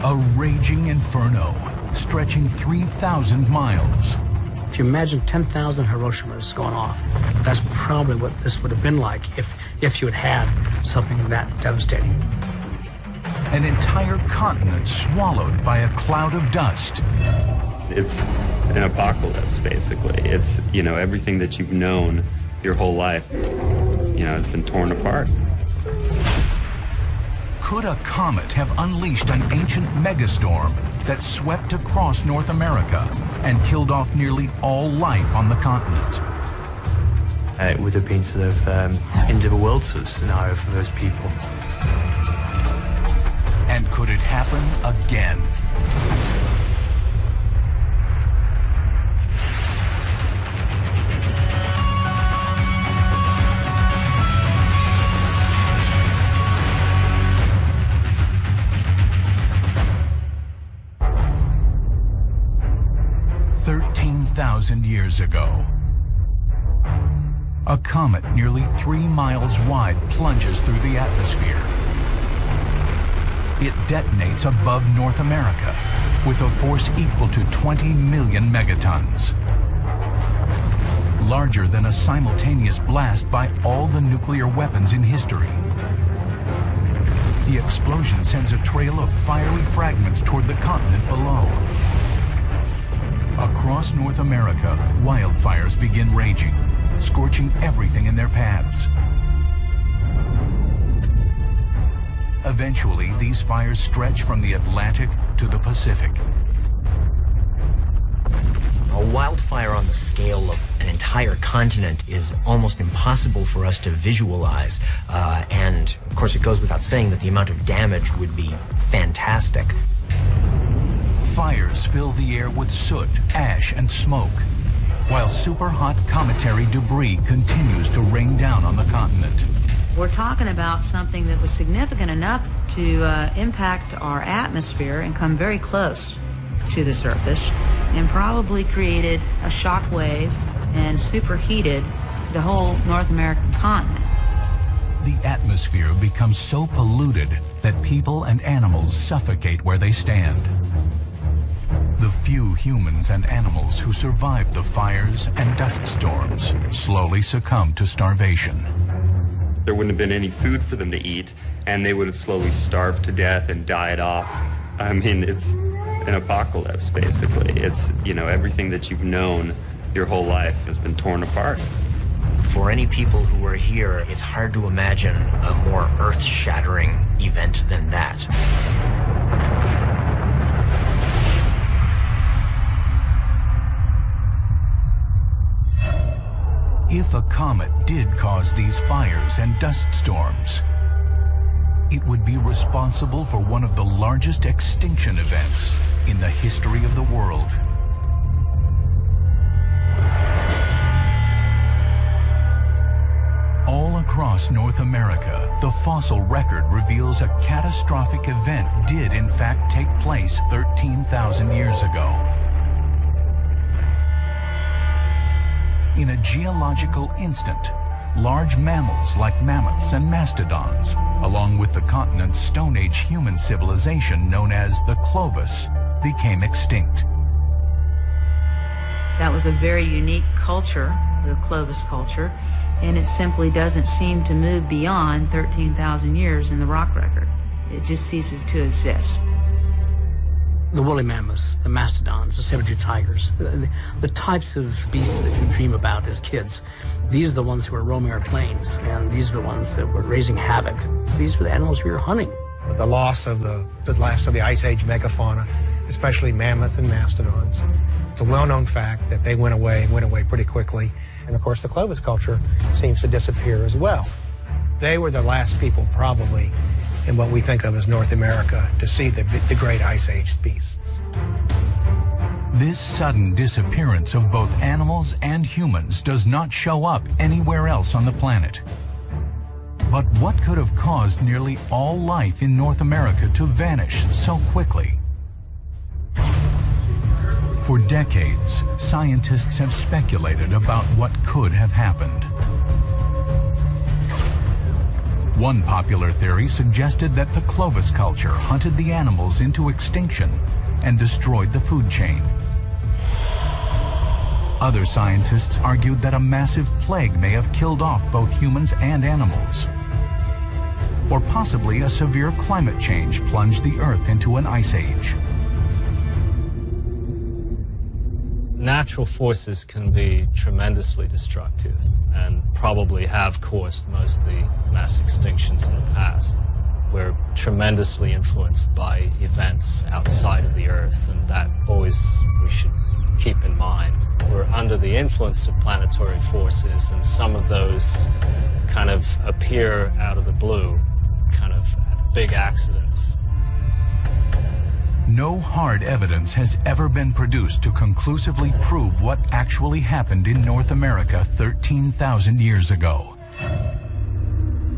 A raging inferno stretching 3,000 miles. If you imagine 10,000 Hiroshimas going off, that's probably what this would have been like if you had something that devastating. An entire continent swallowed by a cloud of dust. It's an apocalypse, basically. It's, everything that you've known your whole life, has been torn apart. Could a comet have unleashed an ancient megastorm that swept across North America and killed off nearly all life on the continent? It would have been sort of end of a world sort of scenario for those people. And could it happen again? Years ago, a comet nearly 3 miles wide plunges through the atmosphere. It detonates above North America with a force equal to 20 million megatons, larger than a simultaneous blast by all the nuclear weapons in history. The explosion sends a trail of fiery fragments toward the continent below. Across North America, wildfires begin raging, scorching everything in their paths. Eventually, these fires stretch from the Atlantic to the Pacific. A wildfire on the scale of an entire continent is almost impossible for us to visualize. And, of course, it goes without saying that the amount of damage would be fantastic. Fires fill the air with soot, ash, and smoke, while super-hot cometary debris continues to rain down on the continent. We're talking about something that was significant enough to impact our atmosphere and come very close to the surface, and probably created a shock wave and superheated the whole North American continent. The atmosphere becomes so polluted that people and animals suffocate where they stand. The few humans and animals who survived the fires and dust storms slowly succumb to starvation. There wouldn't have been any food for them to eat, and they would have slowly starved to death and died off. I mean, it's an apocalypse, basically. It's, everything that you've known your whole life has been torn apart. For any people who are here, it's hard to imagine a more earth-shattering event than that. If a comet did cause these fires and dust storms, it would be responsible for one of the largest extinction events in the history of the world. All across North America, the fossil record reveals a catastrophic event did in fact take place 13,000 years ago. In a geological instant, large mammals like mammoths and mastodons, along with the continent's Stone Age human civilization known as the Clovis, became extinct. That was a very unique culture, the Clovis culture, and it simply doesn't seem to move beyond 13,000 years in the rock record. It just ceases to exist. The woolly mammoths, the mastodons, the saber-tooth tigers, the types of beasts that you dream about as kids, these are the ones who are roaming our plains, and these are the ones that were raising havoc. These were the animals we were hunting. The loss of the Ice Age megafauna, especially mammoths and mastodons. It's a well-known fact that they went away pretty quickly. And of course, the Clovis culture seems to disappear as well. They were the last people, probably, in what we think of as North America, to see the great Ice Age beasts. This sudden disappearance of both animals and humans does not show up anywhere else on the planet. But what could have caused nearly all life in North America to vanish so quickly? For decades, scientists have speculated about what could have happened. One popular theory suggested that the Clovis culture hunted the animals into extinction and destroyed the food chain. Other scientists argued that a massive plague may have killed off both humans and animals. Or possibly a severe climate change plunged the Earth into an ice age. Natural forces can be tremendously destructive and probably have caused most of the mass extinctions in the past. We're tremendously influenced by events outside of the Earth, and that always we should keep in mind. We're under the influence of planetary forces, and some of those kind of appear out of the blue, kind of big accidents. No hard evidence has ever been produced to conclusively prove what actually happened in North America 13,000 years ago.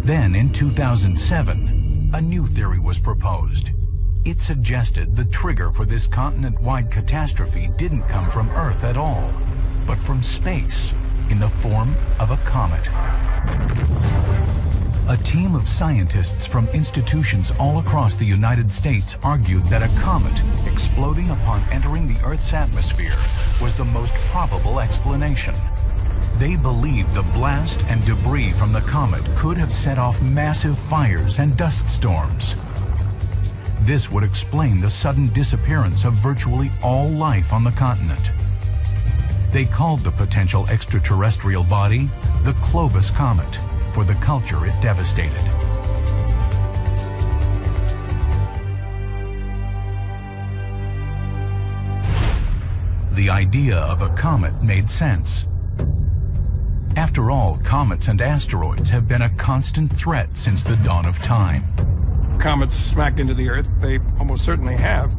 Then, in 2007, a new theory was proposed. It suggested the trigger for this continent-wide catastrophe didn't come from Earth at all, but from space, in the form of a comet. A team of scientists from institutions all across the United States argued that a comet exploding upon entering the Earth's atmosphere was the most probable explanation. They believed the blast and debris from the comet could have set off massive fires and dust storms. This would explain the sudden disappearance of virtually all life on the continent. They called the potential extraterrestrial body the Clovis Comet, for the culture it devastated. The idea of a comet made sense. After all, comets and asteroids have been a constant threat since the dawn of time. Comets smack into the Earth, they almost certainly have.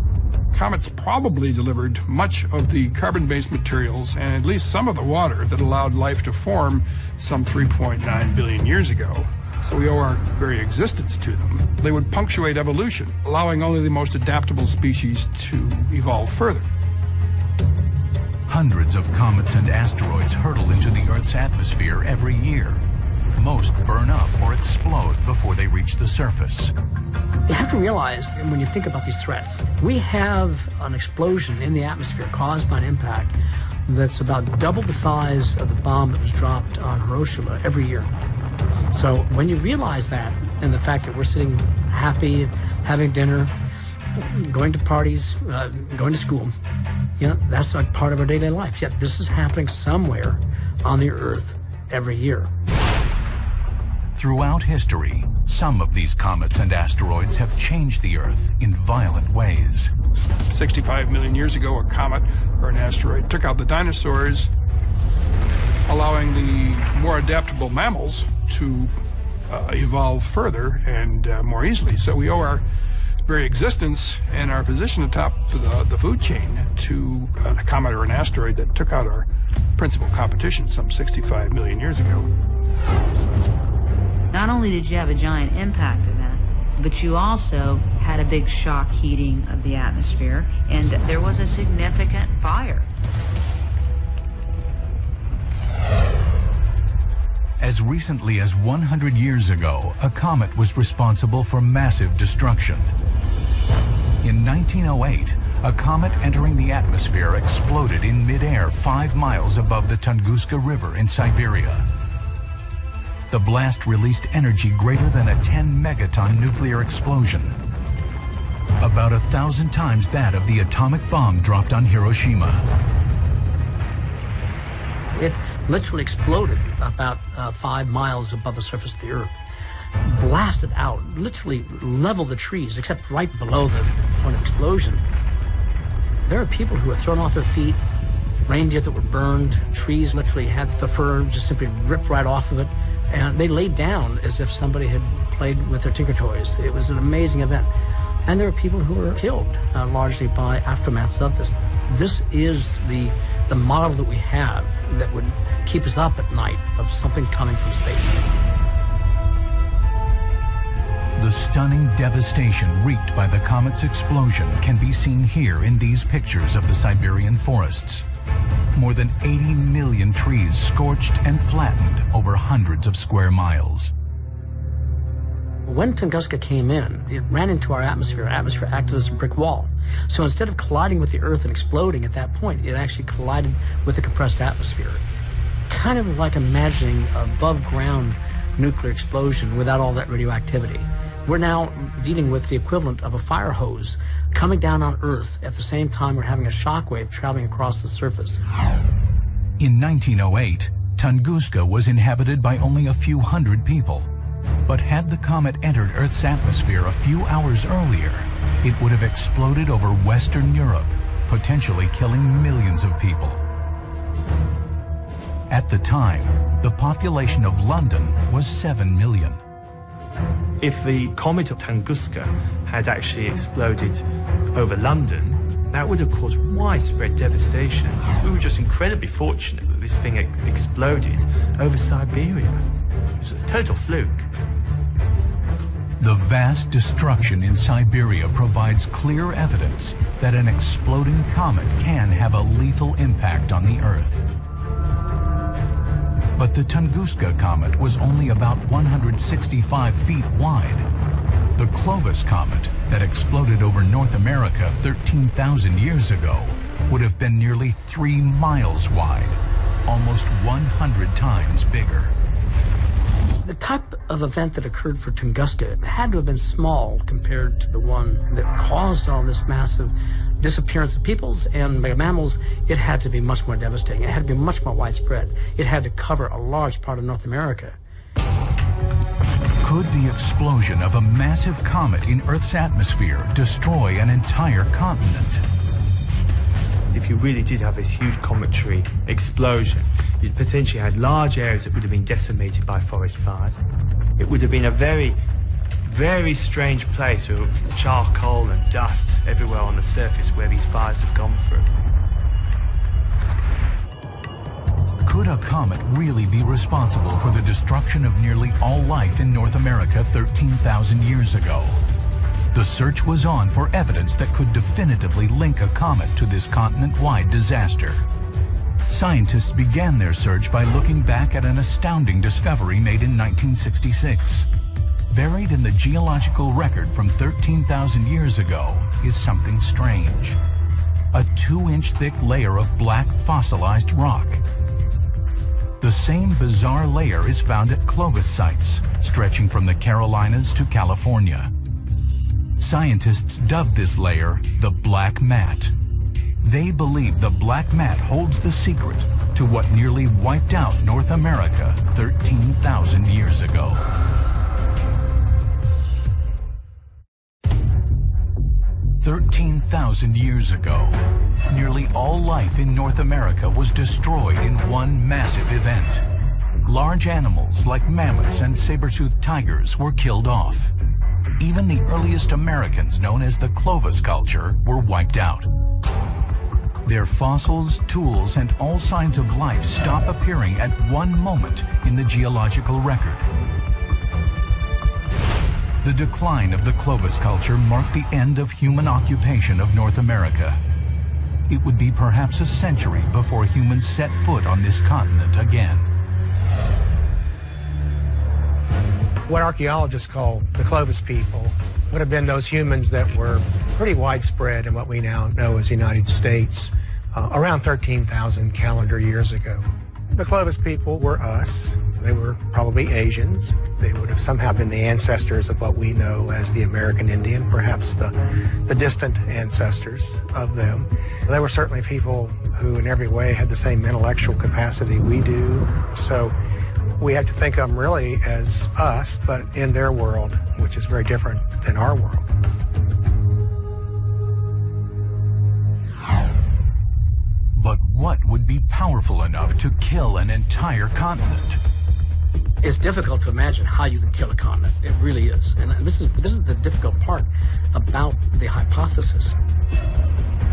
Comets probably delivered much of the carbon-based materials and at least some of the water that allowed life to form some 3.9 billion years ago. So we owe our very existence to them. They would punctuate evolution, allowing only the most adaptable species to evolve further. Hundreds of comets and asteroids hurtle into the Earth's atmosphere every year. Most burn up or explode before they reach the surface. You have to realize, when you think about these threats, we have an explosion in the atmosphere caused by an impact that's about double the size of the bomb that was dropped on Hiroshima every year. So when you realize that, and the fact that we're sitting happy, having dinner, going to parties, going to school, that's a part of our daily life. Yet this is happening somewhere on the Earth every year. Throughout history, some of these comets and asteroids have changed the Earth in violent ways. 65 million years ago, a comet or an asteroid took out the dinosaurs, allowing the more adaptable mammals to evolve further and more easily. So we owe our very existence and our position atop the food chain to a comet or an asteroid that took out our principal competition some 65 million years ago. Not only did you have a giant impact event, but you also had a big shock heating of the atmosphere, and there was a significant fire. As recently as 100 years ago, a comet was responsible for massive destruction. In 1908, a comet entering the atmosphere exploded in midair 5 miles above the Tunguska River in Siberia. The blast released energy greater than a 10-megaton nuclear explosion, about 1,000 times that of the atomic bomb dropped on Hiroshima. It literally exploded about 5 miles above the surface of the Earth, blasted out, literally leveled the trees, except right below the point of explosion. There are people who were thrown off their feet, reindeer that were burned, trees literally had the fur just simply ripped right off of it. And they laid down as if somebody had played with their Tinker Toys. It was an amazing event. And there were people who were killed, largely by aftermaths of this. This is the model that we have that would keep us up at night of something coming from space. The stunning devastation wreaked by the comet's explosion can be seen here in these pictures of the Siberian forests. More than 80 million trees scorched and flattened over hundreds of square miles. When Tunguska came in, it ran into our atmosphere. Our atmosphere acted as a brick wall. So instead of colliding with the Earth and exploding at that point, it actually collided with the compressed atmosphere. Kind of like imagining above-ground nuclear explosion without all that radioactivity. We're now dealing with the equivalent of a fire hose coming down on Earth at the same time we're having a shock wave traveling across the surface. In 1908, Tunguska was inhabited by only a few hundred people. But had the comet entered Earth's atmosphere a few hours earlier, it would have exploded over Western Europe, potentially killing millions of people. At the time, the population of London was 7 million. If the comet of Tunguska had actually exploded over London, that would have caused widespread devastation. We were just incredibly fortunate that this thing exploded over Siberia. It was a total fluke. The vast destruction in Siberia provides clear evidence that an exploding comet can have a lethal impact on the Earth. But the Tunguska comet was only about 165 feet wide. The Clovis comet that exploded over North America 13,000 years ago would have been nearly 3 miles wide, almost 100 times bigger. The type of event that occurred for Tunguska had to have been small compared to the one that caused all this massive disappearance of peoples and mammals. It had to be much more devastating. It had to be much more widespread. It had to cover a large part of North America. Could the explosion of a massive comet in Earth's atmosphere destroy an entire continent? If you really did have this huge cometary explosion, you'd potentially had large areas that would have been decimated by forest fires. It would have been a very, very strange place with charcoal and dust everywhere on the surface where these fires have gone through. Could a comet really be responsible for the destruction of nearly all life in North America 13,000 years ago? The search was on for evidence that could definitively link a comet to this continent-wide disaster. Scientists began their search by looking back at an astounding discovery made in 1966. Buried in the geological record from 13,000 years ago is something strange. A 2-inch thick layer of black fossilized rock. The same bizarre layer is found at Clovis sites, stretching from the Carolinas to California. Scientists dubbed this layer the Black Mat. They believe the Black Mat holds the secret to what nearly wiped out North America 13,000 years ago. "13,000 years ago, nearly all life in North America was destroyed in one massive event. Large animals like mammoths and saber-toothed tigers were killed off. Even the earliest Americans, known as the Clovis culture, were wiped out. Their fossils, tools, and all signs of life stop appearing at one moment in the geological record. The decline of the Clovis culture marked the end of human occupation of North America. It would be perhaps a century before humans set foot on this continent again. What archaeologists call the Clovis people would have been those humans that were pretty widespread in what we now know as the United States around 13,000 calendar years ago. The Clovis people were us. They were probably Asians. They would have somehow been the ancestors of what we know as the American Indian, perhaps the distant ancestors of them. They were certainly people who in every way had the same intellectual capacity we do. So we have to think of them really as us, but in their world, which is very different than our world. But what would be powerful enough to kill an entire continent? It's difficult to imagine how you can kill a continent. It really is. And this is the difficult part about the hypothesis.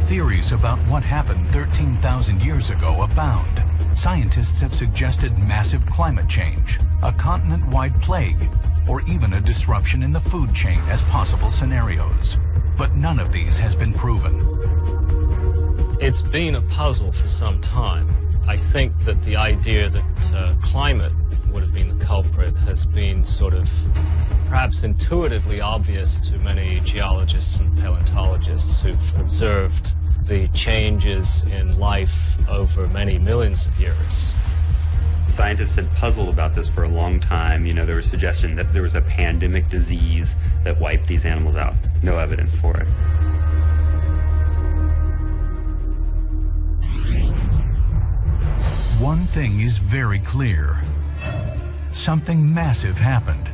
Theories about what happened 13,000 years ago abound. Scientists have suggested massive climate change, a continent-wide plague, or even a disruption in the food chain as possible scenarios. But none of these has been proven. It's been a puzzle for some time. I think that the idea that climate would have been the culprit has been sort of perhaps intuitively obvious to many geologists and paleontologists who've observed the changes in life over many millions of years. Scientists had puzzled about this for a long time. You know, there was suggestion that there was a pandemic disease that wiped these animals out. No evidence for it. One thing is very clear. Something massive happened.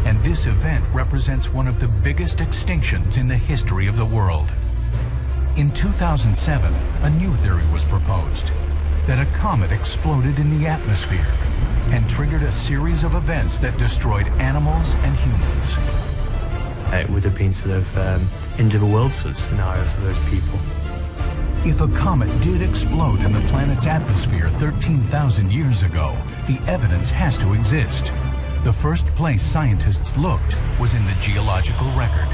And this event represents one of the biggest extinctions in the history of the world. In 2007, a new theory was proposed, that a comet exploded in the atmosphere and triggered a series of events that destroyed animals and humans. It would have been sort of end of the world sort of scenario for those people. If a comet did explode in the planet's atmosphere 13,000 years ago, the evidence has to exist. The first place scientists looked was in the geological record.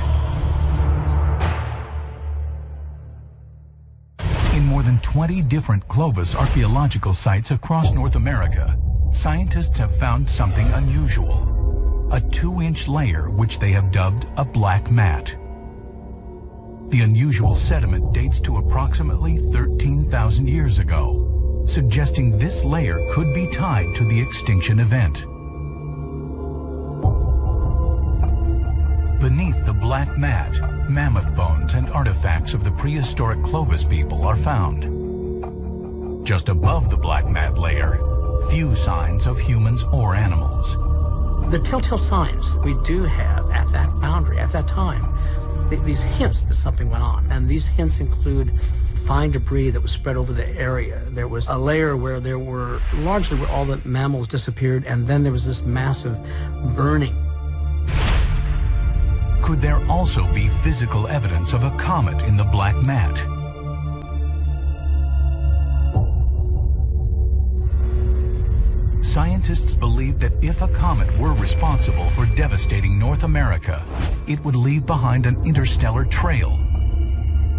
In more than 20 different Clovis archaeological sites across North America, scientists have found something unusual, a 2-inch layer which they have dubbed a black mat. The unusual sediment dates to approximately 13,000 years ago, suggesting this layer could be tied to the extinction event. Beneath the black mat, mammoth bones and artifacts of the prehistoric Clovis people are found. Just above the black mat layer, few signs of humans or animals. The telltale signs we do have at that boundary, at that time, these hints that something went on, and these hints include fine debris that was spread over the area. There was a layer where there were largely where all the mammals disappeared, and then there was this massive burning. Could there also be physical evidence of a comet in the black mat? Scientists believe that if a comet were responsible for devastating North America, it would leave behind an interstellar trail,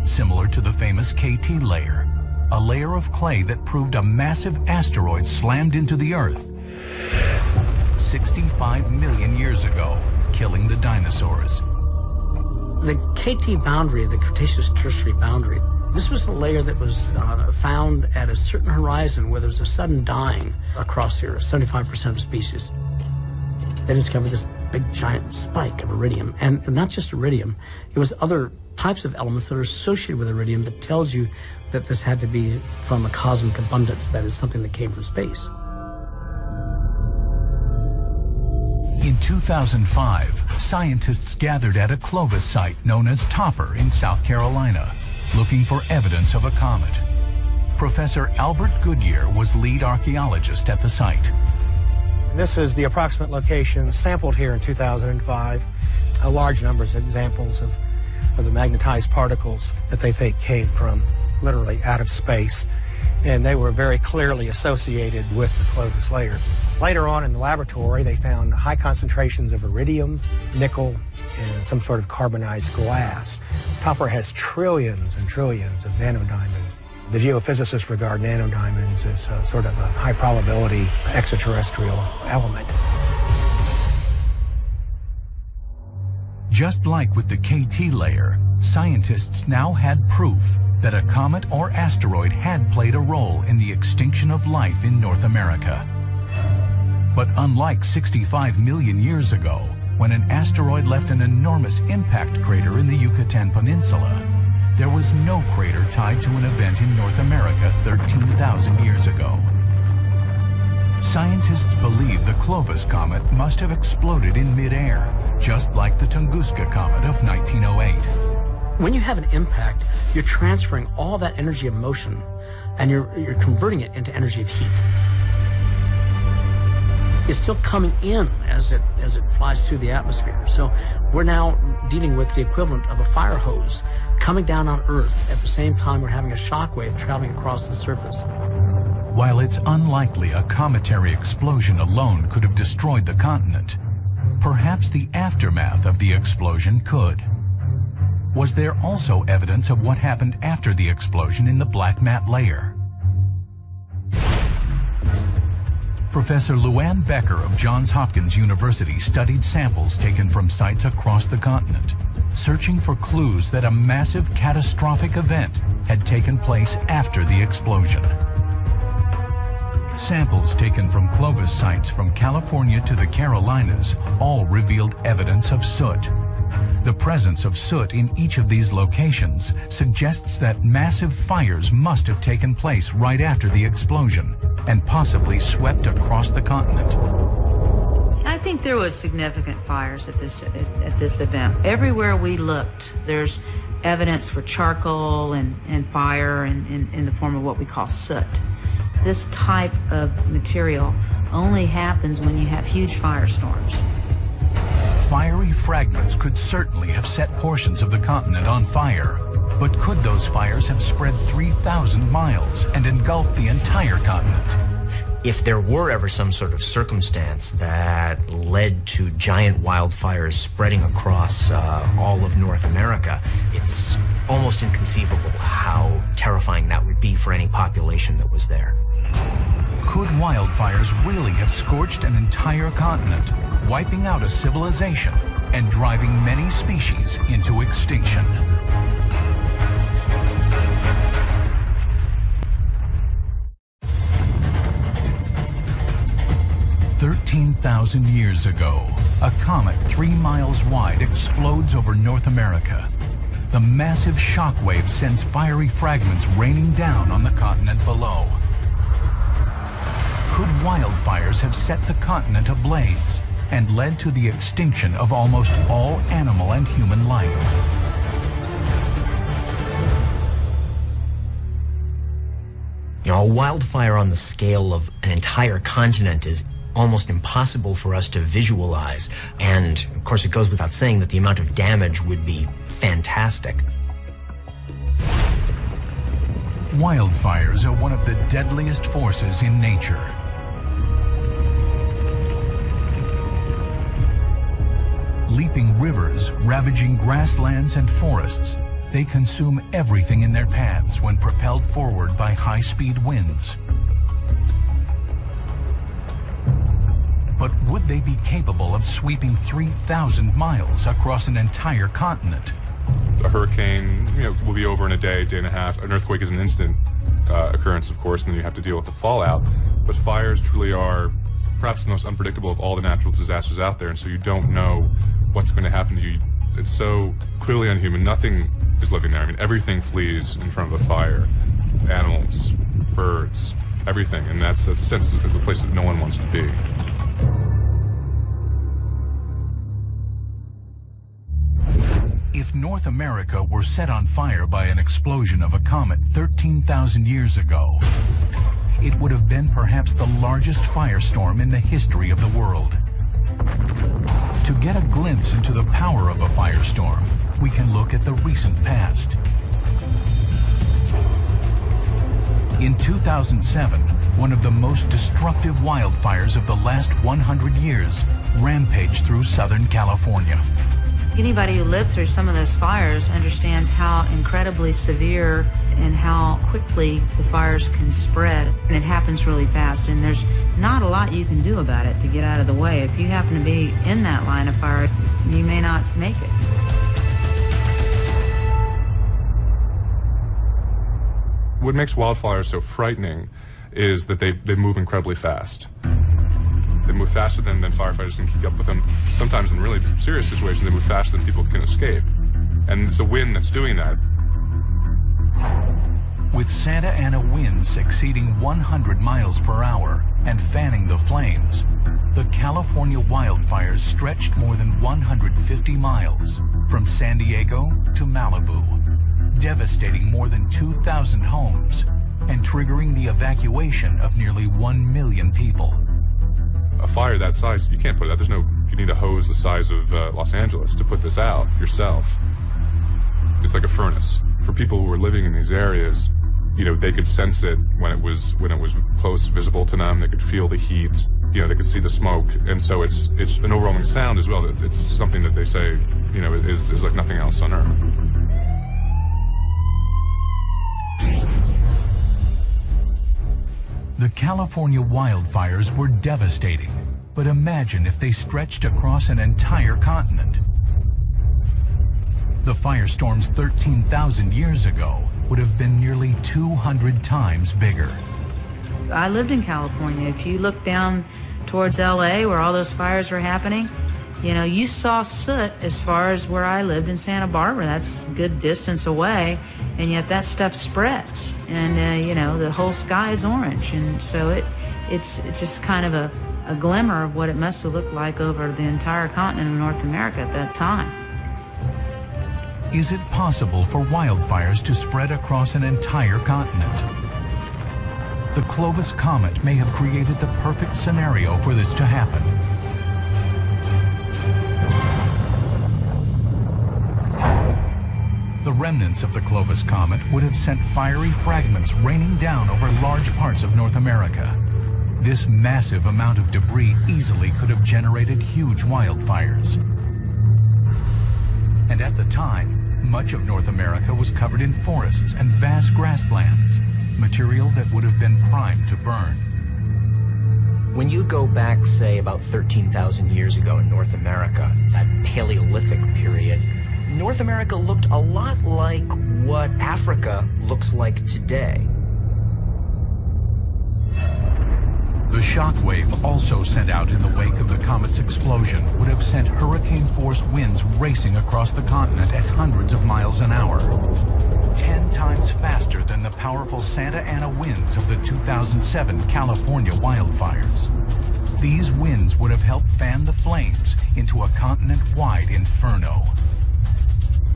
similar to the famous KT layer, a layer of clay that proved a massive asteroid slammed into the Earth 65 million years ago, killing the dinosaurs. The KT boundary, the Cretaceous-Tertiary boundary, this was a layer that was found at a certain horizon where there was a sudden dying across here, 75% of species. They discovered this big giant spike of iridium, and not just iridium, it was other types of elements that are associated with iridium that tells you that this had to be from a cosmic abundance, that is something that came from space. In 2005, scientists gathered at a Clovis site known as Topper in South Carolina, looking for evidence of a comet. Professor Albert Goodyear was lead archaeologist at the site. This is the approximate location sampled here in 2005. A large number of examples of the magnetized particles that they think came from literally out of space, and they were very clearly associated with the Clovis layer. Later on in the laboratory, they found high concentrations of iridium, nickel, and some sort of carbonized glass. Topper has trillions and trillions of nanodiamonds. The geophysicists regard nanodiamonds as sort of a high probability extraterrestrial element. Just like with the KT layer, scientists now had proof that a comet or asteroid had played a role in the extinction of life in North America. But unlike 65 million years ago, when an asteroid left an enormous impact crater in the Yucatan Peninsula, there was no crater tied to an event in North America 13,000 years ago. Scientists believe the Clovis comet must have exploded in midair, just like the Tunguska comet of 1908. When you have an impact, you're transferring all that energy of motion, and you're converting it into energy of heat. It's still coming in as it flies through the atmosphere. So we're now dealing with the equivalent of a fire hose coming down on Earth at the same time we're having a shock wave traveling across the surface. While it's unlikely a cometary explosion alone could have destroyed the continent, perhaps the aftermath of the explosion could. Was there also evidence of what happened after the explosion in the black mat layer? Professor Luann Becker of Johns Hopkins University studied samples taken from sites across the continent, searching for clues that a massive catastrophic event had taken place after the explosion. Samples taken from Clovis sites from California to the Carolinas all revealed evidence of soot. The presence of soot in each of these locations suggests that massive fires must have taken place right after the explosion and possibly swept across the continent. I think there was significant fires at this event. Everywhere we looked, there's evidence for charcoal and fire in the form of what we call soot. This type of material only happens when you have huge firestorms. Fiery fragments could certainly have set portions of the continent on fire, but could those fires have spread 3,000 miles and engulfed the entire continent? If there were ever some sort of circumstance that led to giant wildfires spreading across all of North America, it's almost inconceivable how terrifying that would be for any population that was there. Could wildfires really have scorched an entire continent, wiping out a civilization and driving many species into extinction? "13,000 years ago, a comet 3 miles wide explodes over North America. The massive shockwave sends fiery fragments raining down on the continent below. Could wildfires have set the continent ablaze and led to the extinction of almost all animal and human life? You know, a wildfire on the scale of an entire continent is almost impossible for us to visualize. And, of course, it goes without saying that the amount of damage would be fantastic. Wildfires are one of the deadliest forces in nature. Leaping rivers, ravaging grasslands and forests, they consume everything in their paths when propelled forward by high-speed winds. But would they be capable of sweeping 3,000 miles across an entire continent? A hurricane, will be over in a day, day and a half. An earthquake is an instant occurrence, of course, and then you have to deal with the fallout. But fires truly are perhaps the most unpredictable of all the natural disasters out there, and so you don't know what's going to happen to you. It's so clearly unhuman. Nothing is living there. I mean, everything flees in front of a fire. Animals, birds, everything. And that's a sense of the place that no one wants to be. If North America were set on fire by an explosion of a comet 13,000 years ago, it would have been perhaps the largest firestorm in the history of the world. To get a glimpse into the power of a firestorm, we can look at the recent past. In 2007, one of the most destructive wildfires of the last 100 years rampaged through Southern California. Anybody who lived through some of those fires understands how incredibly severe and how quickly the fires can spread. And it happens really fast, and there's not a lot you can do about it to get out of the way. If you happen to be in that line of fire, you may not make it. What makes wildfires so frightening is that they move incredibly fast. They move faster than firefighters can keep up with them. Sometimes in really serious situations, they move faster than people can escape. And it's the wind that's doing that. With Santa Ana winds exceeding 100 miles per hour and fanning the flames, the California wildfires stretched more than 150 miles from San Diego to Malibu, devastating more than 2,000 homes and triggering the evacuation of nearly 1 million people. A fire that size, you can't put it out. You need a hose the size of Los Angeles to put this out yourself. It's like a furnace. For people who were living in these areas, they could sense it when it was close, visible to them. They could feel the heat. They could see the smoke, and so it's an overwhelming sound as well. It's something that they say, is like nothing else on Earth. The California wildfires were devastating, but imagine if they stretched across an entire continent. The firestorms 13,000 years ago would have been nearly 200 times bigger. I lived in California. If you look down towards LA where all those fires were happening, you know, you saw soot as far as where I lived in Santa Barbara. That's a good distance away, and yet that stuff spreads, and you know, the whole sky is orange, and so it's just kind of a glimmer of what it must have looked like over the entire continent of North America at that time. Is it possible for wildfires to spread across an entire continent? The Clovis Comet may have created the perfect scenario for this to happen. The remnants of the Clovis Comet would have sent fiery fragments raining down over large parts of North America. This massive amount of debris easily could have generated huge wildfires. And at the time, much of North America was covered in forests and vast grasslands, material that would have been primed to burn. When you go back, say, about 13,000 years ago in North America, that Paleolithic period, North America looked a lot like what Africa looks like today. The shockwave also sent out in the wake of the comet's explosion would have sent hurricane-force winds racing across the continent at hundreds of miles an hour, 10 times faster than the powerful Santa Ana winds of the 2007 California wildfires. These winds would have helped fan the flames into a continent-wide inferno.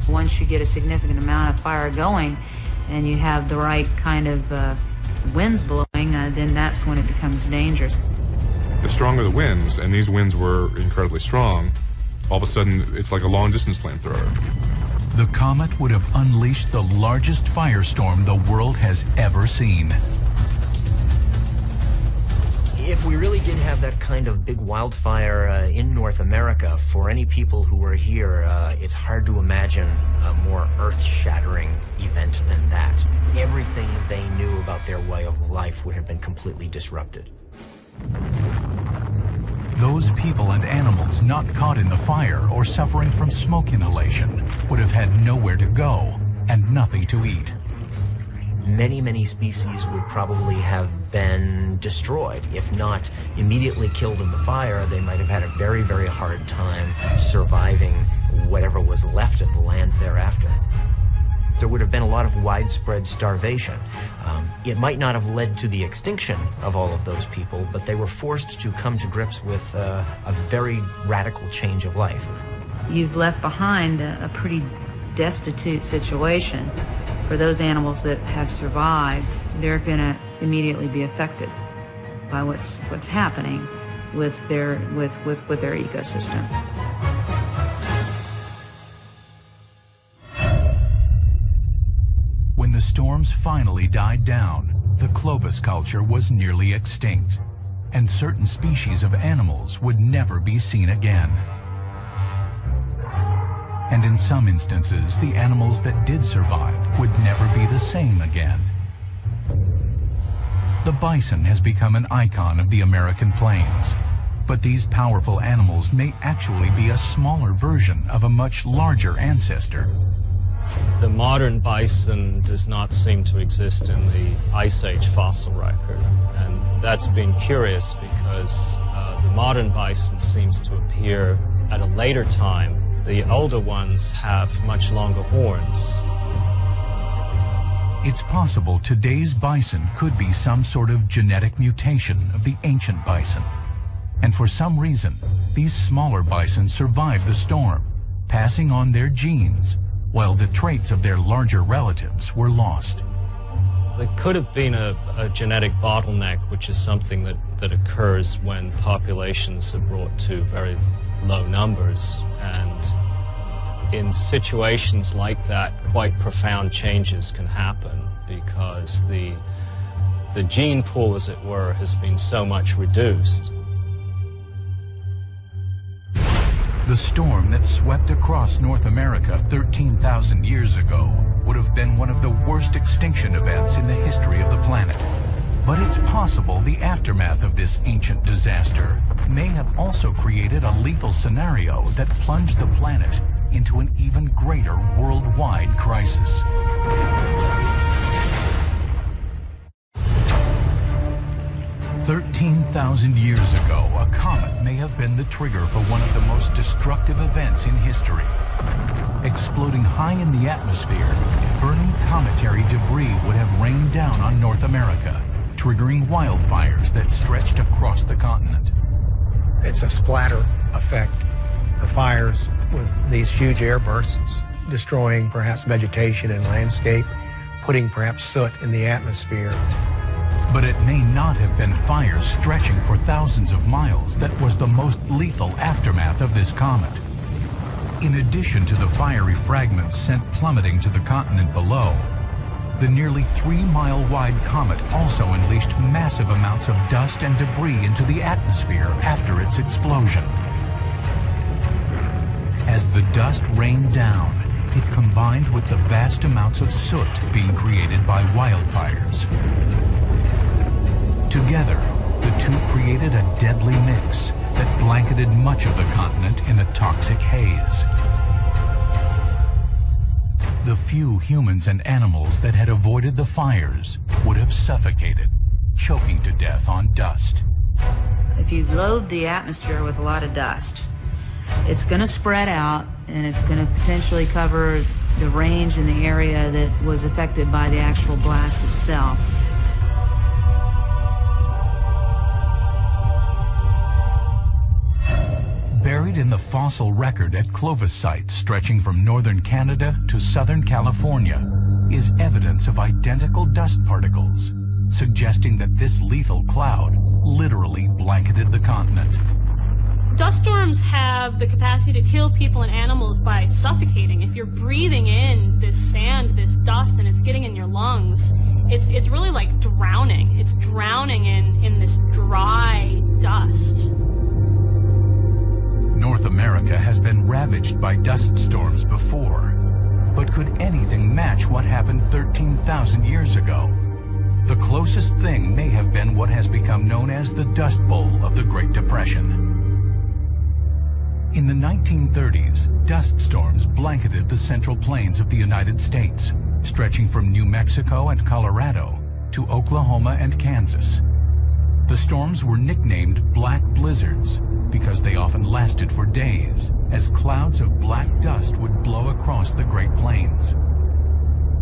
Once you get a significant amount of fire going and you have the right kind of winds blowing, then that's when it becomes dangerous. The stronger the winds, and these winds were incredibly strong, all of a sudden it's like a long-distance flamethrower. The comet would have unleashed the largest firestorm the world has ever seen. If we really did have that kind of big wildfire in North America, for any people who were here, it's hard to imagine a more earth-shattering event than that. Everything they knew about their way of life would have been completely disrupted. Those people and animals not caught in the fire or suffering from smoke inhalation would have had nowhere to go and nothing to eat. Many, many species would probably have been destroyed. If not immediately killed in the fire, they might have had a very, very hard time surviving whatever was left of the land thereafter. There would have been a lot of widespread starvation. It might not have led to the extinction of all of those people, but they were forced to come to grips with a very radical change of life. You've left behind a pretty destitute situation. For those animals that have survived, they're going to immediately be affected by what's happening with their ecosystem. When the storms finally died down, the Clovis culture was nearly extinct, and certain species of animals would never be seen again. And in some instances, the animals that did survive would never be the same again. The bison has become an icon of the American plains, but these powerful animals may actually be a smaller version of a much larger ancestor. The modern bison does not seem to exist in the Ice Age fossil record, and that's been curious because the modern bison seems to appear at a later time. The older ones have much longer horns. It's possible today's bison could be some sort of genetic mutation of the ancient bison. And for some reason, these smaller bison survived the storm, passing on their genes, while the traits of their larger relatives were lost. There could have been a genetic bottleneck, which is something that occurs when populations are brought to very low numbers, and in situations like that, quite profound changes can happen because the gene pool, as it were, has been so much reduced. The storm that swept across North America 13,000 years ago would have been one of the worst extinction events in the history of the planet. But it's possible the aftermath of this ancient disaster may have also created a lethal scenario that plunged the planet into an even greater worldwide crisis. 13,000 years ago, a comet may have been the trigger for one of the most destructive events in history. Exploding high in the atmosphere, burning cometary debris would have rained down on North America, triggering wildfires that stretched across the continent. It's a splatter effect. The fires with these huge air bursts, destroying perhaps vegetation and landscape, putting perhaps soot in the atmosphere. But it may not have been fires stretching for thousands of miles that was the most lethal aftermath of this comet. In addition to the fiery fragments sent plummeting to the continent below, the nearly 3-mile-wide comet also unleashed massive amounts of dust and debris into the atmosphere after its explosion. As the dust rained down, it combined with the vast amounts of soot being created by wildfires. Together, the two created a deadly mix that blanketed much of the continent in a toxic haze. The few humans and animals that had avoided the fires would have suffocated, choking to death on dust. If you load the atmosphere with a lot of dust, it's going to spread out and it's going to potentially cover the range in the area that was affected by the actual blast itself. Buried in the fossil record at Clovis sites stretching from northern Canada to southern California is evidence of identical dust particles, suggesting that this lethal cloud literally blanketed the continent. Dust storms have the capacity to kill people and animals by suffocating. If you're breathing in this sand, this dust, and it's getting in your lungs, it's really like drowning. It's drowning in this dry dust. North America has been ravaged by dust storms before, but could anything match what happened 13,000 years ago? The closest thing may have been what has become known as the Dust Bowl of the Great Depression. In the 1930s, dust storms blanketed the central plains of the United States, stretching from New Mexico and Colorado to Oklahoma and Kansas. The storms were nicknamed black blizzards because they often lasted for days, as clouds of black dust would blow across the Great Plains.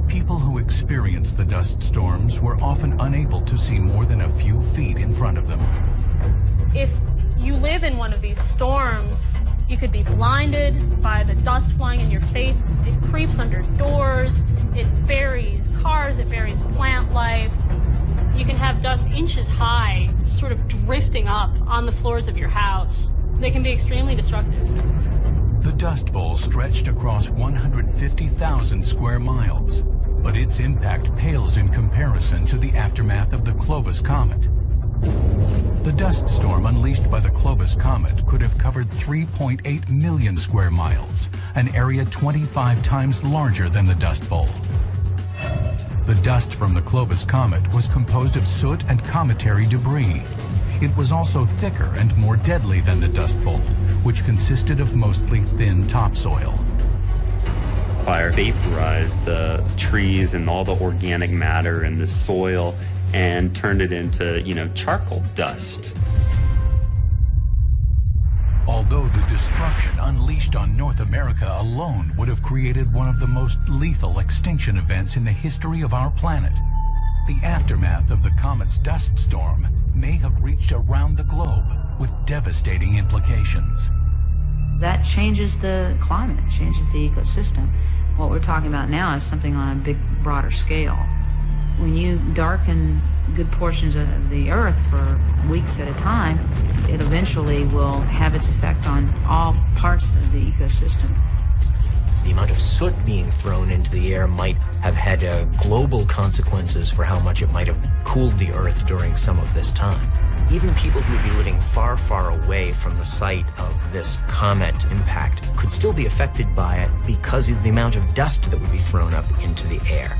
People who experienced the dust storms were often unable to see more than a few feet in front of them. If you live in one of these storms, you could be blinded by the dust flying in your face. It creeps under doors, it buries cars, it buries plant life. You can have dust inches high, sort of drifting up on the floors of your house. They can be extremely destructive. The Dust Bowl stretched across 150,000 square miles, but its impact pales in comparison to the aftermath of the Clovis Comet. The dust storm unleashed by the Clovis Comet could have covered 3.8 million square miles, an area 25 times larger than the Dust Bowl. The dust from the Clovis Comet was composed of soot and cometary debris. It was also thicker and more deadly than the Dust Bowl, which consisted of mostly thin topsoil. Fire vaporized the trees and all the organic matter in the soil and turned it into, charcoal dust. Although the destruction unleashed on North America alone would have created one of the most lethal extinction events in the history of our planet, the aftermath of the comet's dust storm may have reached around the globe with devastating implications. That changes the climate, changes the ecosystem. What we're talking about now is something on a big, broader scale. When you darken good portions of the Earth for weeks at a time, it eventually will have its effect on all parts of the ecosystem. The amount of soot being thrown into the air might have had global consequences for how much it might have cooled the Earth during some of this time. Even people who would be living far, far away from the site of this comet impact could still be affected by it because of the amount of dust that would be thrown up into the air.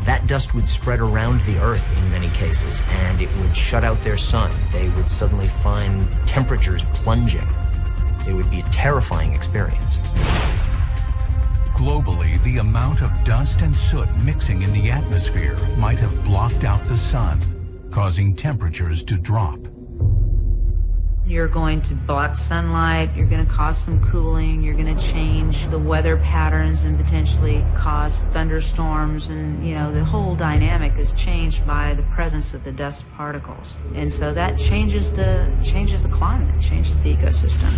That dust would spread around the Earth in many cases, and it would shut out their sun. They would suddenly find temperatures plunging. It would be a terrifying experience. Globally, the amount of dust and soot mixing in the atmosphere might have blocked out the sun, causing temperatures to drop. You're going to block sunlight, you're going to cause some cooling, you're going to change the weather patterns and potentially cause thunderstorms, and the whole dynamic is changed by the presence of the dust particles. And so that changes the climate, changes the ecosystem.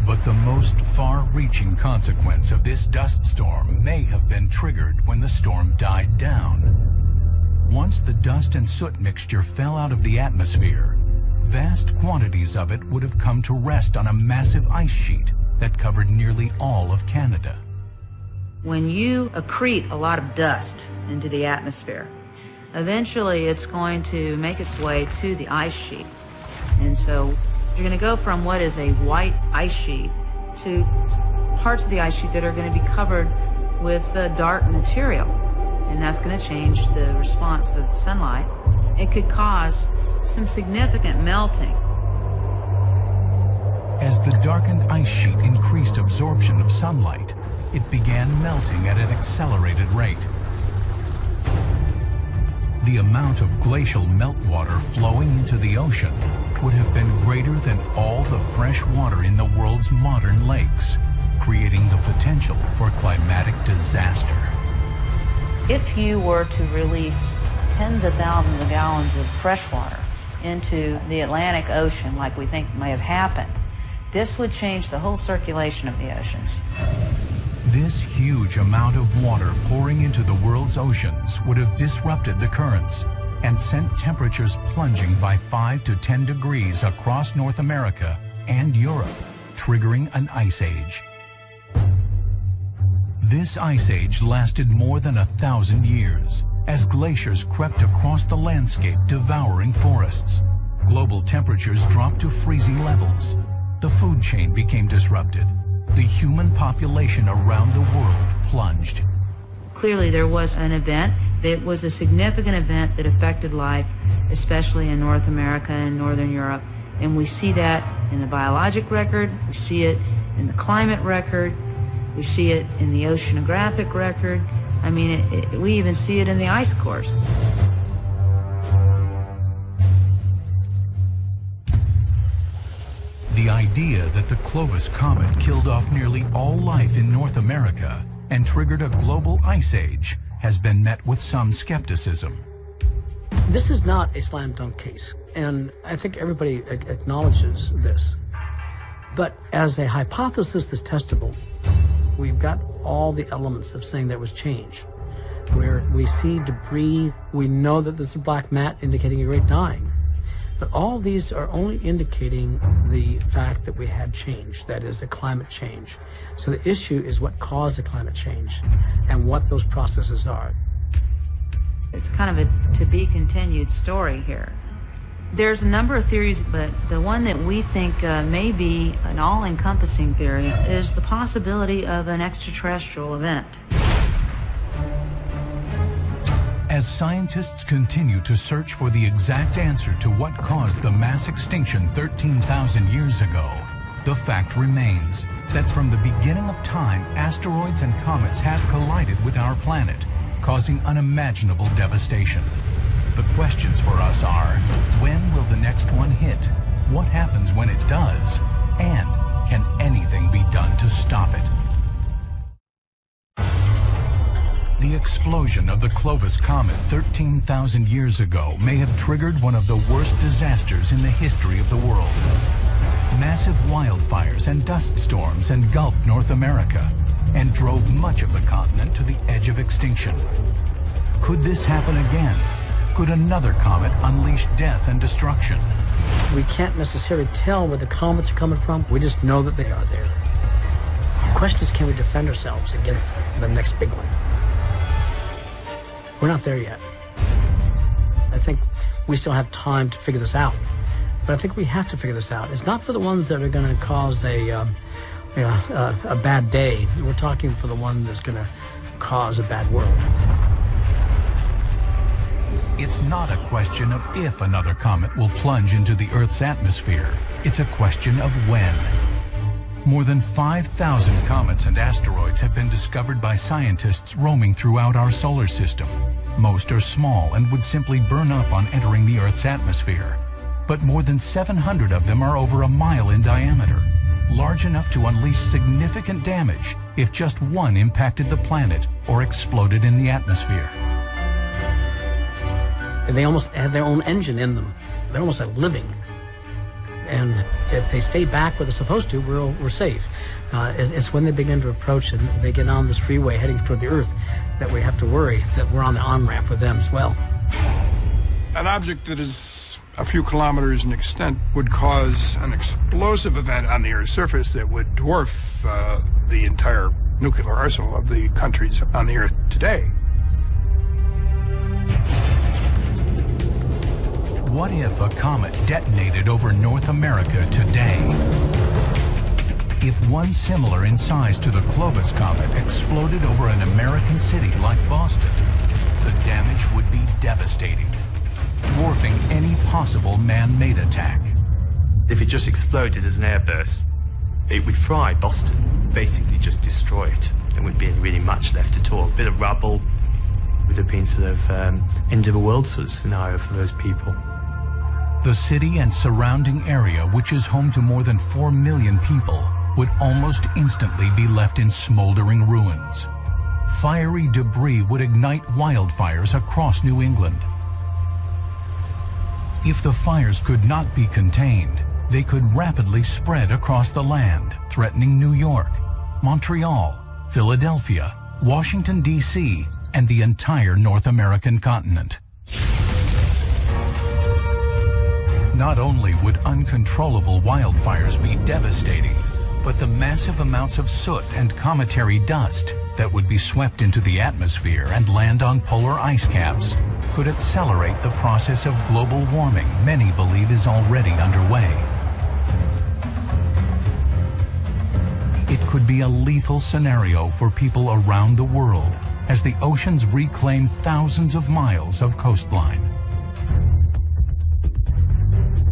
But the most far-reaching consequence of this dust storm may have been triggered when the storm died down. Once the dust and soot mixture fell out of the atmosphere, vast quantities of it would have come to rest on a massive ice sheet that covered nearly all of Canada. When you accrete a lot of dust into the atmosphere, eventually it's going to make its way to the ice sheet. And so you're going to go from what is a white ice sheet to parts of the ice sheet that are going to be covered with dark material. And that's going to change the response of sunlight. It could cause some significant melting. As the darkened ice sheet increased absorption of sunlight, it began melting at an accelerated rate. The amount of glacial meltwater flowing into the ocean would have been greater than all the fresh water in the world's modern lakes, creating the potential for climatic disaster. If you were to release tens of thousands of gallons of fresh water into the Atlantic Ocean, like we think may have happened, this would change the whole circulation of the oceans. This huge amount of water pouring into the world's oceans would have disrupted the currents and sent temperatures plunging by 5 to 10 degrees across North America and Europe, triggering an ice age. This ice age lasted more than 1,000 years, as glaciers crept across the landscape, devouring forests. Global temperatures dropped to freezing levels. The food chain became disrupted. The human population around the world plunged. Clearly there was an event. It was a significant event that affected life, especially in North America and Northern Europe. And we see that in the biologic record, we see it in the climate record, we see it in the oceanographic record. I mean, we even see it in the ice cores. The idea that the Clovis comet killed off nearly all life in North America and triggered a global ice age has been met with some skepticism. This is not a slam dunk case, and I think everybody acknowledges this. But as a hypothesis that's testable, we've got all the elements of saying there was change. Where we see debris, we know that there's a black mat indicating a great dying. But all these are only indicating the fact that we had change, that is, a climate change. So the issue is what caused the climate change and what those processes are. It's kind of a to-be-continued story here. There's a number of theories, but the one that we think may be an all-encompassing theory is the possibility of an extraterrestrial event. As scientists continue to search for the exact answer to what caused the mass extinction 13,000 years ago, the fact remains that from the beginning of time, asteroids and comets have collided with our planet, causing unimaginable devastation. The questions for us are, when will the next one hit? What happens when it does? And can anything be done to stop it? The explosion of the Clovis comet 13,000 years ago may have triggered one of the worst disasters in the history of the world. Massive wildfires and dust storms engulfed North America and drove much of the continent to the edge of extinction. Could this happen again? Could another comet unleash death and destruction? We can't necessarily tell where the comets are coming from. We just know that they are there. The question is, can we defend ourselves against the next big one? We're not there yet. I think we still have time to figure this out. But I think we have to figure this out. It's not for the ones that are going to cause a bad day. We're talking for the one that's going to cause a bad world. It's not a question of if another comet will plunge into the Earth's atmosphere. It's a question of when. More than 5,000 comets and asteroids have been discovered by scientists roaming throughout our solar system. Most are small and would simply burn up on entering the Earth's atmosphere. But more than 700 of them are over a mile in diameter, large enough to unleash significant damage if just one impacted the planet or exploded in the atmosphere. They almost have their own engine in them. They're almost like living. And if they stay back where they're supposed to, we're safe. It's when they begin to approach and they get on this freeway heading toward the Earth that we have to worry that we're on the on-ramp with them as well. An object that is a few kilometers in extent would cause an explosive event on the Earth's surface that would dwarf the entire nuclear arsenal of the countries on the Earth today. What if a comet detonated over North America today? If one similar in size to the Clovis comet exploded over an American city like Boston, the damage would be devastating, dwarfing any possible man-made attack. If it just exploded as an airburst, it would fry Boston, basically just destroy it. There wouldn't be really much left at all. A bit of rubble would have been sort of end of the world sort of scenario for those people. The city and surrounding area, which is home to more than 4 million people, would almost instantly be left in smoldering ruins. Fiery debris would ignite wildfires across New England. If the fires could not be contained, they could rapidly spread across the land, threatening New York, Montreal, Philadelphia, Washington, D.C., and the entire North American continent. Not only would uncontrollable wildfires be devastating, but the massive amounts of soot and cometary dust that would be swept into the atmosphere and land on polar ice caps could accelerate the process of global warming many believe is already underway. It could be a lethal scenario for people around the world as the oceans reclaim thousands of miles of coastline.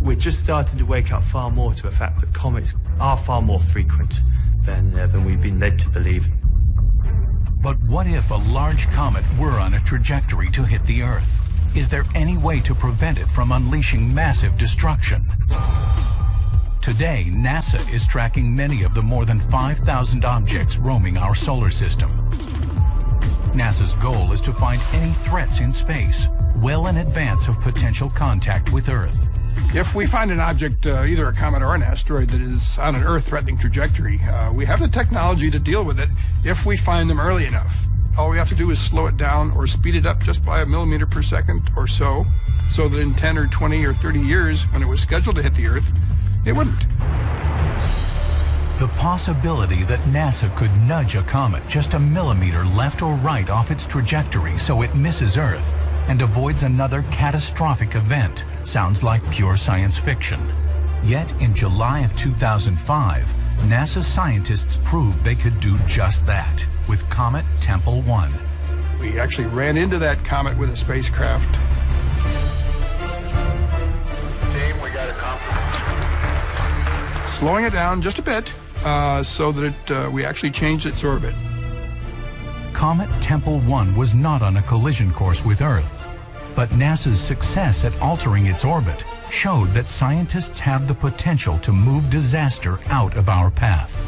We're just starting to wake up far more to the fact that comets are far more frequent than we've been led to believe. But what if a large comet were on a trajectory to hit the Earth? Is there any way to prevent it from unleashing massive destruction? Today, NASA is tracking many of the more than 5,000 objects roaming our solar system. NASA's goal is to find any threats in space well in advance of potential contact with Earth. If we find an object, either a comet or an asteroid, that is on an Earth-threatening trajectory, we have the technology to deal with it if we find them early enough. All we have to do is slow it down or speed it up just by a millimeter per second or so that in 10 or 20 or 30 years, when it was scheduled to hit the Earth, it wouldn't. The possibility that NASA could nudge a comet just a millimeter left or right off its trajectory so it misses Earth and avoids another catastrophic event sounds like pure science fiction. Yet in July of 2005, NASA scientists proved they could do just that with Comet Tempel 1. We actually ran into that comet with a spacecraft. Team, we got a compliment. Slowing it down just a bit so that we actually changed its orbit. Comet Tempel 1 was not on a collision course with Earth, but NASA's success at altering its orbit showed that scientists have the potential to move disaster out of our path.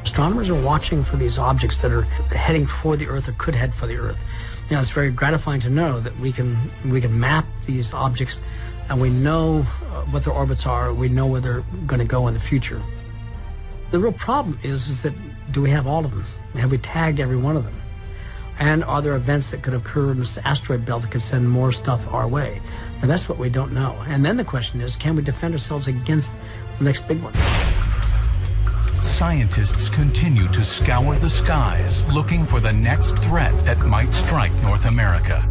Astronomers are watching for these objects that are heading toward the Earth or could head for the Earth. You know, it's very gratifying to know that we can map these objects and we know what their orbits are, we know where they're going to go in the future. The real problem is that do we have all of them? Have we tagged every one of them? And are there events that could occur in this asteroid belt that could send more stuff our way? And that's what we don't know. And then the question is, can we defend ourselves against the next big one? Scientists continue to scour the skies looking for the next threat that might strike North America.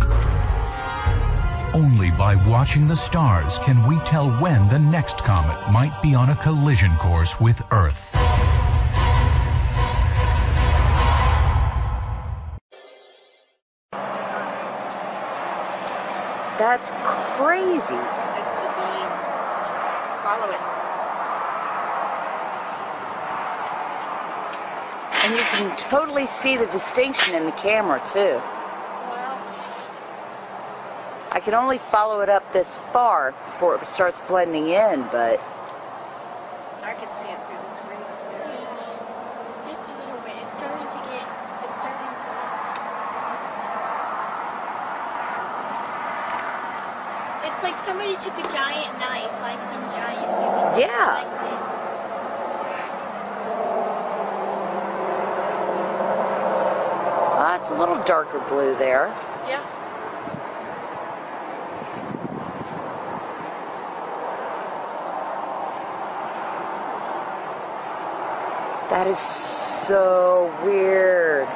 Only by watching the stars can we tell when the next comet might be on a collision course with Earth. That's crazy. It's the beam. Follow it. And you can totally see the distinction in the camera, too. I can only follow it up this far before it starts blending in, but... I can see it through the screen. Just a little bit. It's starting to get... It's starting to... It's like somebody took a giant knife, like some giant... Yeah. Sliced it. It's a little darker blue there. Yeah. That is so weird.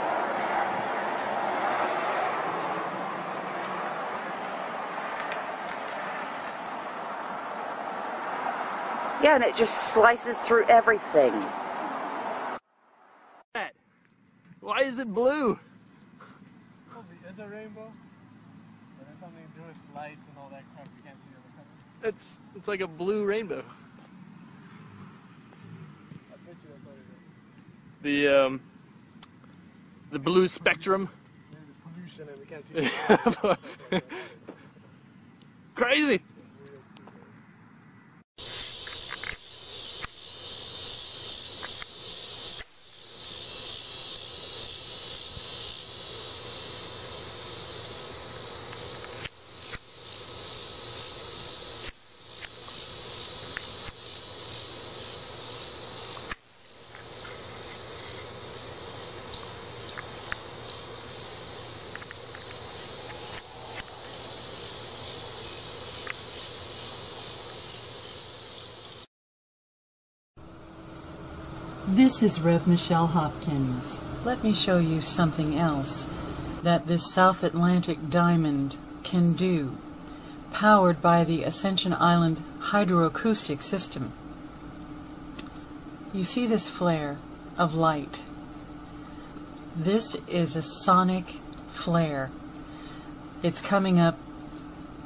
Yeah, and it just slices through everything. Why is it blue? It's a rainbow. But it's something to do with light and all that crap you can't see on the camera. It's like a blue rainbow. I bet you that's what it is. The blue spectrum. Maybe there's pollution and we can't see it. Crazy. This is Rev. Michelle Hopkins. Let me show you something else that this South Atlantic diamond can do, powered by the Ascension Island hydroacoustic system. You see this flare of light. This is a sonic flare. It's coming up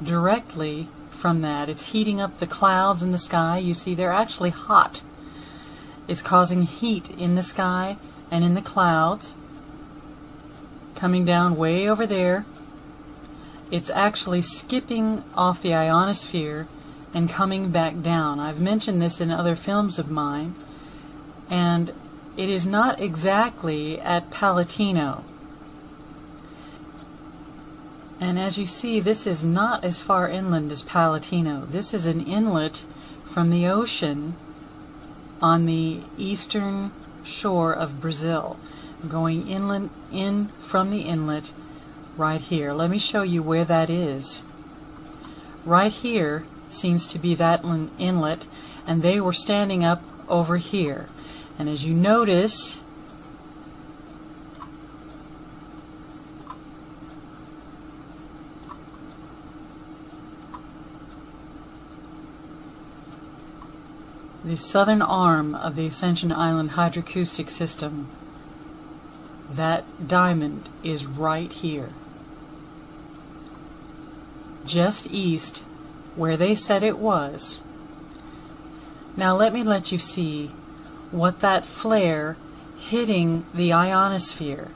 directly from that. It's heating up the clouds in the sky. You see they're actually hot. It's causing heat in the sky and in the clouds, coming down way over there. It's actually skipping off the ionosphere and coming back down. I've mentioned this in other films of mine, and it is not exactly at Palatino. And as you see, this is not as far inland as Palatino. This is an inlet from the ocean on the eastern shore of Brazil, going inland in from the inlet right here. Let me show you where that is. Right here seems to be that inlet, and they were standing up over here. And as you notice, the southern arm of the Ascension Island hydroacoustic system, that diamond is right here, just east where they said it was. Now let me let you see what that flare hitting the ionosphere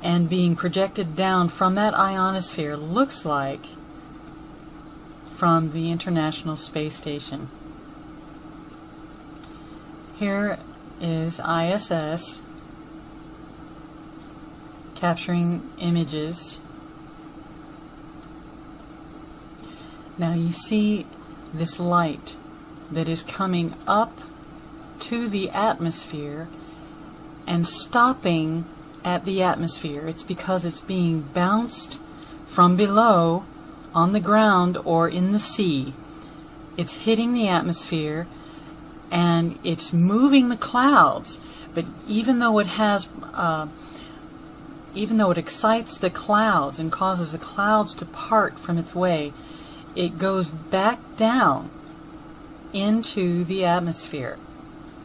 and being projected down from that ionosphere looks like from the International Space Station. Here is ISS capturing images. Now you see this light that is coming up to the atmosphere and stopping at the atmosphere. It's because it's being bounced from below on the ground or in the sea. It's hitting the atmosphere and it's moving the clouds, but even though it has even though it excites the clouds and causes the clouds to part from its way, it goes back down into the atmosphere.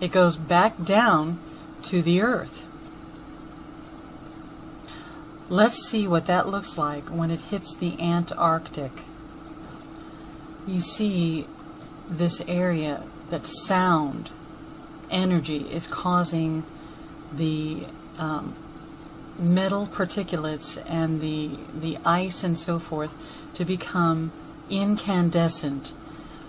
It goes back down to the earth. Let's see what that looks like when it hits the Antarctic. You see this area that sound energy is causing the metal particulates and the ice and so forth to become incandescent.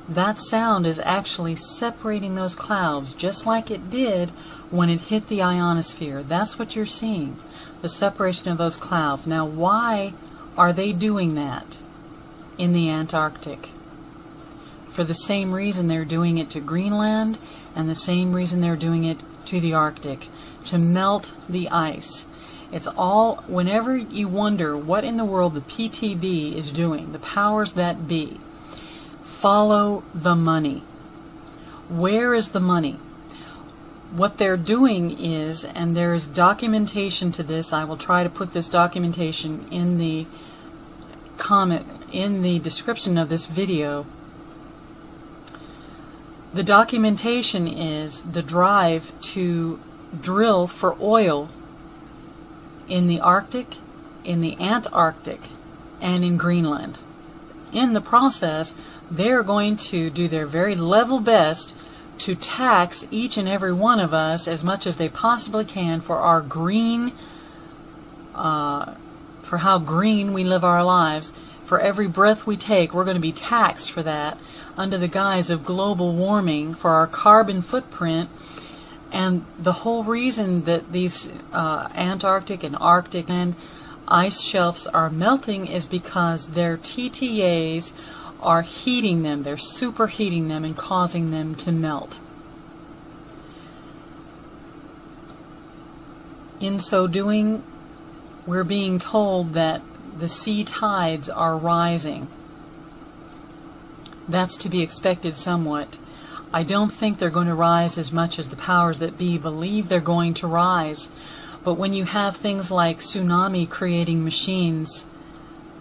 That sound is actually separating those clouds just like it did when it hit the ionosphere. That's what you're seeing, the separation of those clouds. Now, why are they doing that in the Antarctic? For the same reason they're doing it to Greenland and the same reason they're doing it to the Arctic, to melt the ice. It's all, whenever you wonder what in the world the PTB is doing, the powers that be, follow the money. Where is the money? What they're doing is, and there's documentation to this, I will try to put this documentation in the comment, in the description of this video. The documentation is the drive to drill for oil in the Arctic, in the Antarctic, and in Greenland. In the process, they're going to do their very level best to tax each and every one of us as much as they possibly can for our green, for how green we live our lives. For every breath we take, we're going to be taxed for that under the guise of global warming, for our carbon footprint. And the whole reason that these Antarctic and Arctic and ice shelves are melting is because their TTAs are heating them. They're superheating them and causing them to melt. In so doing, we're being told that the sea tides are rising. That's to be expected somewhat. I don't think they're going to rise as much as the powers that be believe they're going to rise. But when you have things like tsunami creating machines,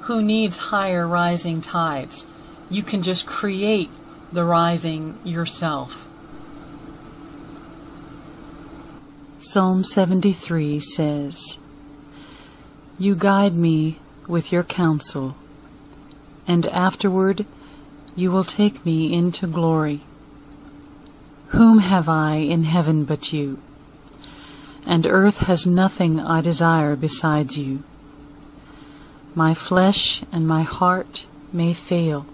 who needs higher rising tides? You can just create the rising yourself. Psalm 73 says, "You guide me with your counsel, and afterward you will take me into glory. Whom have I in heaven but you? And earth has nothing I desire besides you. My flesh and my heart may fail,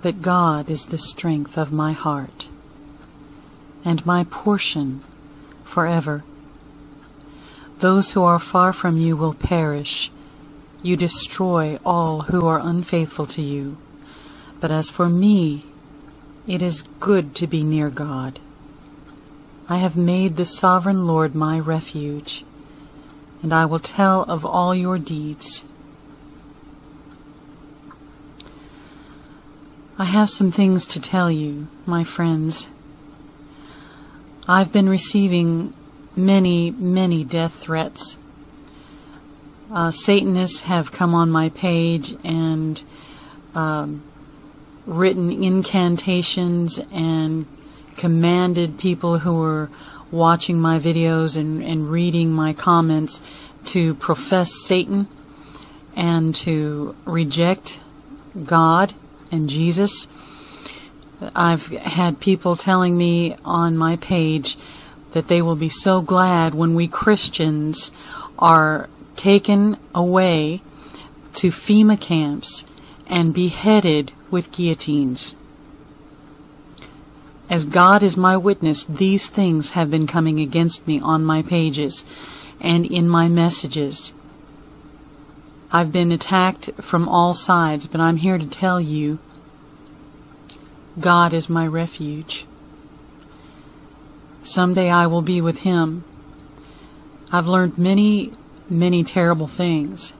but God is the strength of my heart, and my portion forever. Those who are far from you will perish. You destroy all who are unfaithful to you. But as for me, it is good to be near God. I have made the sovereign Lord my refuge, and I will tell of all your deeds." I have some things to tell you, my friends. I've been receiving many, many death threats. Satanists have come on my page and written incantations and commanded people who were watching my videos and reading my comments to profess Satan and to reject God and Jesus. I've had people telling me on my page that they will be so glad when we Christians are taken away to FEMA camps and beheaded with guillotines. As God is my witness, these things have been coming against me on my pages and in my messages. I've been attacked from all sides, but I'm here to tell you, God is my refuge. Someday I will be with Him. I've learned many, many terrible things,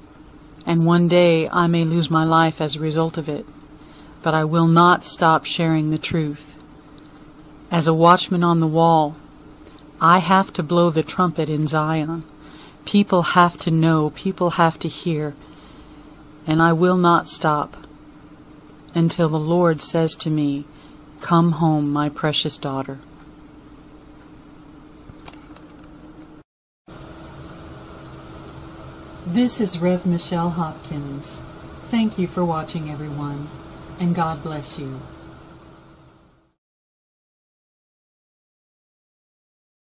and one day I may lose my life as a result of it, but I will not stop sharing the truth. As a watchman on the wall, I have to blow the trumpet in Zion People have to know, people have to hear, and I will not stop until the Lord says to me, "Come home, my precious daughter." This is Rev. Michelle Hopkins. Thank you for watching, everyone, and God bless you.